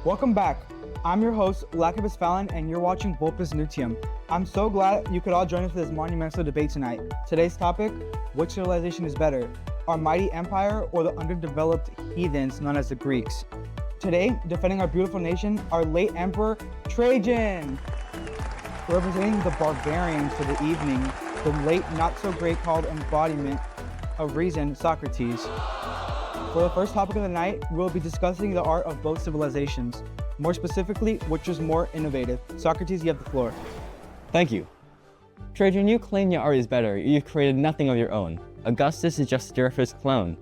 Welcome back. I'm your host, Lakibus Fallon, and you're watching Vulpes Nuntium. I'm so glad you could all join us for this monumental debate tonight. Today's topic, which civilization is better, our mighty empire or the underdeveloped heathens known as the Greeks? Today, defending our beautiful nation, our late emperor, Trajan. Representing the barbarians for the evening, the late not-so-great called embodiment of reason, Socrates. For the first topic of the night, we'll be discussing the art of both civilizations. More specifically, which was more innovative. Socrates, you have the floor. Thank you. Trajan, you claim your art is better. You've created nothing of your own. Augustus is just your first clone.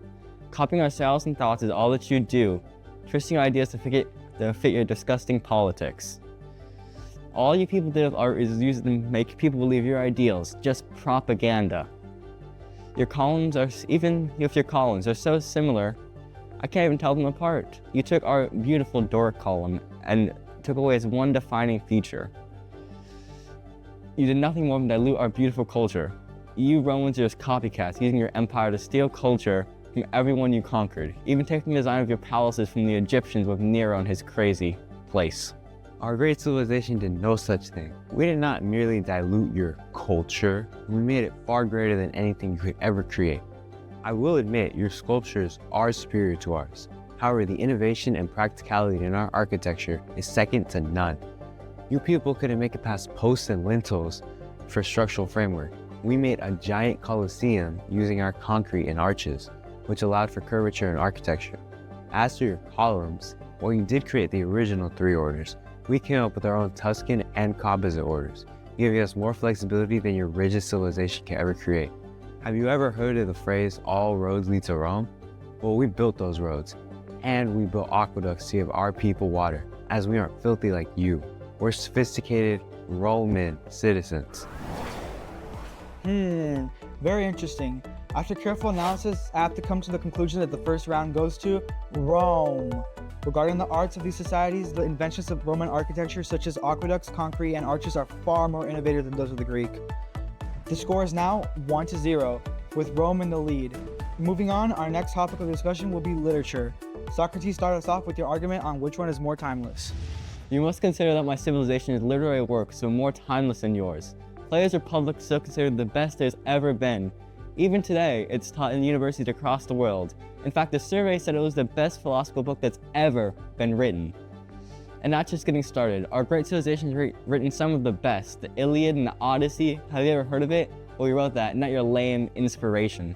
Copying our styles and thoughts is all that you do, twisting your ideas to fit your disgusting politics. All you people did with art is use them to make people believe your ideals, just propaganda. Your columns are, even if your columns are so similar, I can't even tell them apart. You took our beautiful Doric column and took away its one defining feature. You did nothing more than dilute our beautiful culture. You Romans are just copycats, using your empire to steal culture from everyone you conquered, even taking the design of your palaces from the Egyptians with Nero and his crazy place. Our great civilization did no such thing. We did not merely dilute your culture, we made it far greater than anything you could ever create. I will admit your sculptures are superior to ours. However, the innovation and practicality in our architecture is second to none. You people couldn't make it past posts and lintels for structural framework. We made a giant Colosseum using our concrete and arches, which allowed for curvature in architecture. As for your columns, while you did create the original three orders, we came up with our own Tuscan and Composite orders, giving us more flexibility than your rigid civilization can ever create. Have you ever heard of the phrase, all roads lead to Rome? Well, we built those roads, and we built aqueducts to give our people water, as we aren't filthy like you. We're sophisticated Roman citizens. Very interesting. After careful analysis, I have to come to the conclusion that the first round goes to Rome. Regarding the arts of these societies, the inventions of Roman architecture such as aqueducts, concrete, and arches are far more innovative than those of the Greek. The score is now 1-0, with Rome in the lead. Moving on, our next topic of discussion will be literature. Socrates, start us off with your argument on which one is more timeless. You must consider that my civilization is literary work, so more timeless than yours. Plato's Republic is still considered the best there's ever been. Even today, it's taught in universities across the world. In fact, the survey said it was the best philosophical book that's ever been written. And not just getting started, our great civilization has written some of the best. The Iliad and the Odyssey, have you ever heard of it? Well, we wrote that, not your lame inspiration.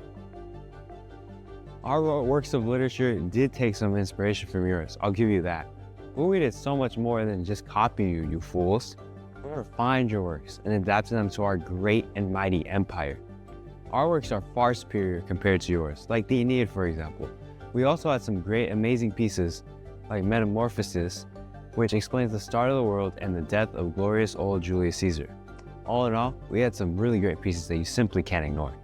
Our works of literature did take some inspiration from yours, I'll give you that. But we did so much more than just copy you, you fools. We refined your works and adapted them to our great and mighty empire. Our works are far superior compared to yours, like the Aeneid, for example. We also had some great, amazing pieces, like Metamorphosis, which explains the start of the world and the death of glorious old Julius Caesar. All in all, we had some really great pieces that you simply can't ignore.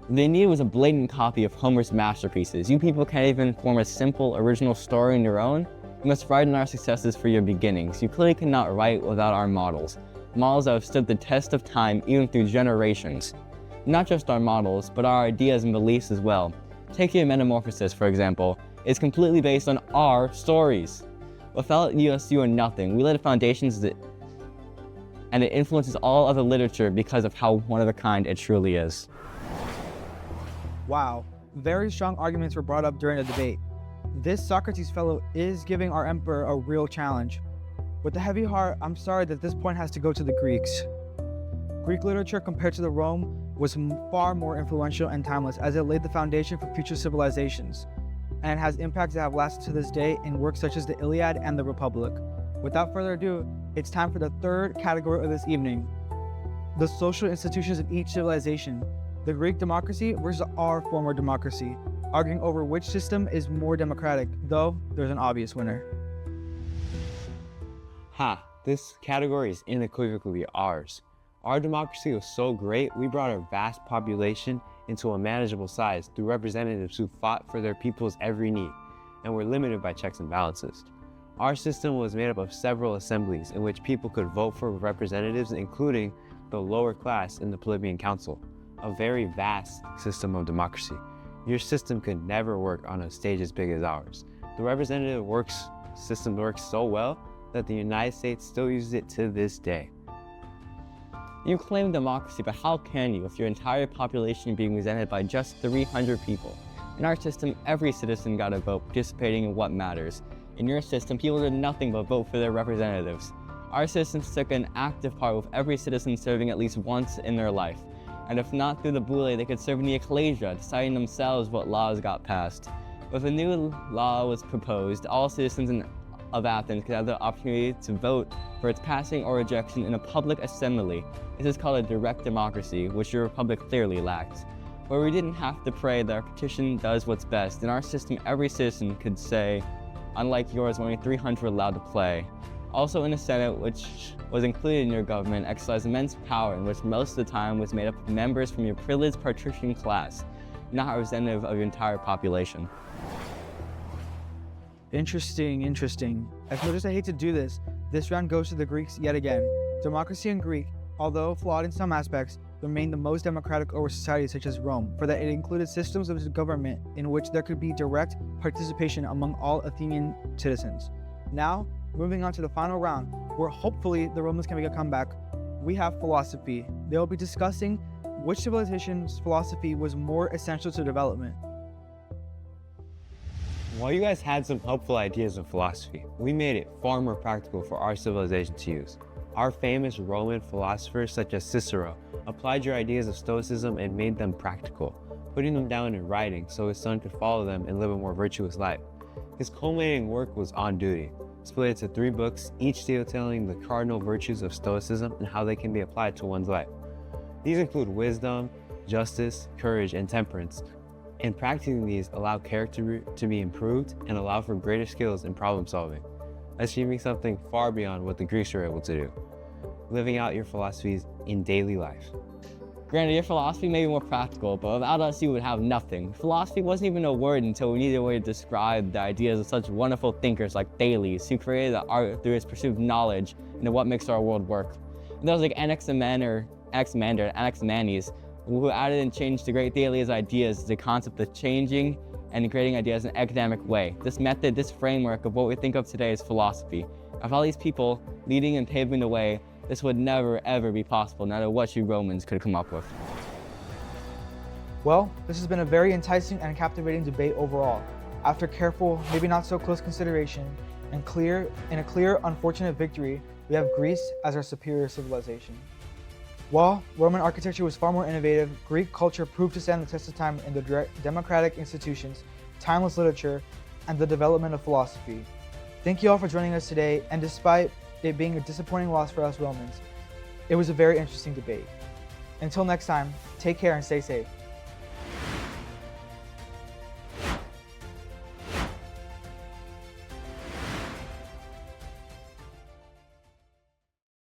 The Aeneid was a blatant copy of Homer's masterpieces. You people can't even form a simple, original story on your own. You must write in our successes for your beginnings. You clearly cannot write without our models. Models that have stood the test of time even through generations. Not just our models, but our ideas and beliefs as well. Take your Metamorphosis, for example. It's completely based on our stories. Without us, you are nothing. We laid the foundations and it influences all other literature because of how one of a kind it truly is. Wow, very strong arguments were brought up during the debate. This Socrates fellow is giving our emperor a real challenge. With a heavy heart, I'm sorry that this point has to go to the Greeks. Greek literature compared to the Rome was far more influential and timeless as it laid the foundation for future civilizations, and it has impacts that have lasted to this day in works such as the Iliad and the Republic. Without further ado, it's time for the third category of this evening, the social institutions of each civilization, the Greek democracy versus our former democracy, arguing over which system is more democratic, though there's an obvious winner. This category is unequivocally ours. Our democracy was so great, we brought our vast population into a manageable size through representatives who fought for their people's every need, and were limited by checks and balances. Our system was made up of several assemblies in which people could vote for representatives, including the lower class in the plebeian council, a very vast system of democracy. Your system could never work on a stage as big as ours. The representative works system works so well that the United States still uses it to this day. You claim democracy, but how can you if your entire population being represented by just 300 people? In our system, every citizen got a vote, participating in what matters. In your system, people did nothing but vote for their representatives. Our systems took an active part with every citizen serving at least once in their life. And if not through the boule, they could serve in the ecclesia, deciding themselves what laws got passed. If a new law was proposed, all citizens of Athens could have the opportunity to vote for its passing or rejection in a public assembly. This is called a direct democracy, which your republic clearly lacked. Where we didn't have to pray that our petition does what's best. In our system, every citizen could say, unlike yours, only 300 were allowed to play. Also in the Senate, which was included in your government, exercised immense power, in which most of the time was made up of members from your privileged patrician class, not representative of your entire population. Interesting. As much as I hate to do this round goes to the Greeks yet again. Democracy in Greek, although flawed in some aspects, remained the most democratic over societies such as Rome, for that it included systems of government in which there could be direct participation among all Athenian citizens. Now, moving on to the final round, where hopefully the Romans can make a comeback, we have philosophy. They will be discussing which civilization's philosophy was more essential to development. While you guys had some helpful ideas of philosophy, we made it far more practical for our civilization to use. Our famous Roman philosophers such as Cicero applied your ideas of Stoicism and made them practical, putting them down in writing so his son could follow them and live a more virtuous life. His culminating work was On Duty, split into 3 books, each detailing the cardinal virtues of Stoicism and how they can be applied to one's life. These include wisdom, justice, courage, and temperance. And practicing these allow character to be improved and allow for greater skills in problem solving, achieving something far beyond what the Greeks were able to do, living out your philosophies in daily life. Granted, your philosophy may be more practical, but without us you would have nothing. Philosophy wasn't even a word until we needed a way to describe the ideas of such wonderful thinkers like Thales, who created the art through his pursuit of knowledge into what makes our world work. And those like Anaximander and Anaximenes, who added and changed the great Thales' ideas to the concept of changing and creating ideas in an academic way. This method, this framework of what we think of today as philosophy. Of all these people leading and paving the way, this would never ever be possible, no matter what you Romans could come up with. Well, this has been a very enticing and captivating debate overall. After careful, maybe not so close consideration, and a clear, unfortunate victory, we have Greece as our superior civilization. While Roman architecture was far more innovative, Greek culture proved to stand the test of time in the democratic institutions, timeless literature, and the development of philosophy. Thank you all for joining us today, and despite it being a disappointing loss for us Romans, it was a very interesting debate. Until next time, take care and stay safe.